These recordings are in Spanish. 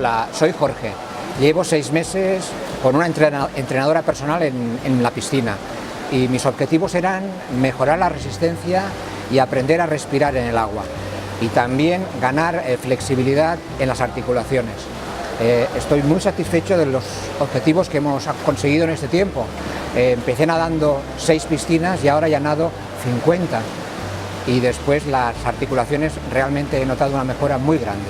Hola, soy Jorge. Llevo 6 meses con una entrenadora personal en la piscina y mis objetivos eran mejorar la resistencia y aprender a respirar en el agua y también ganar flexibilidad en las articulaciones. Estoy muy satisfecho de los objetivos que hemos conseguido en este tiempo. Empecé nadando 6 piscinas y ahora ya nado 50 y después las articulaciones realmente he notado una mejora muy grande.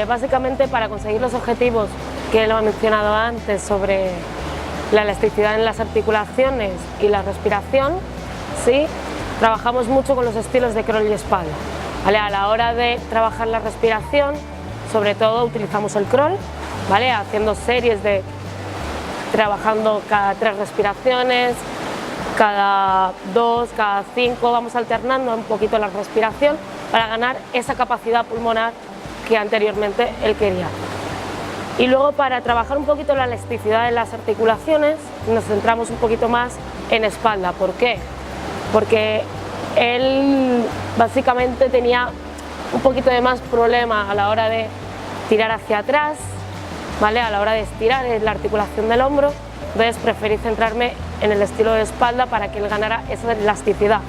Básicamente para conseguir los objetivos que lo he mencionado antes sobre la elasticidad en las articulaciones y la respiración, ¿sí? Trabajamos mucho con los estilos de crawl y espalda, ¿vale? A la hora de trabajar la respiración, sobre todo utilizamos el crawl, ¿vale? Haciendo series de trabajando cada 3 respiraciones, cada 2, cada 5, vamos alternando un poquito la respiración para ganar esa capacidad pulmonar que anteriormente él quería. Y luego para trabajar un poquito la elasticidad de las articulaciones nos centramos un poquito más en espalda. ¿Por qué? Porque él básicamente tenía un poquito de más problema a la hora de tirar hacia atrás, ¿vale? A la hora de estirar la articulación del hombro, entonces preferí centrarme en el estilo de espalda para que él ganara esa elasticidad,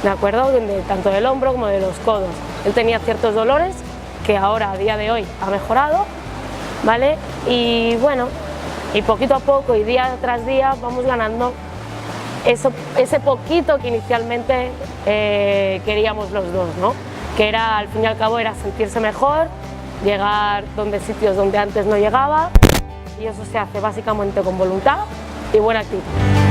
¿de acuerdo? Tanto del hombro como de los codos. Él tenía ciertos dolores que ahora a día de hoy ha mejorado, ¿vale? Y bueno, y poquito a poco y día tras día vamos ganando ese poquito que inicialmente queríamos los dos, ¿no? Que era, al fin y al cabo, era sentirse mejor, llegar donde sitios donde antes no llegaba, y eso se hace básicamente con voluntad y buena actitud.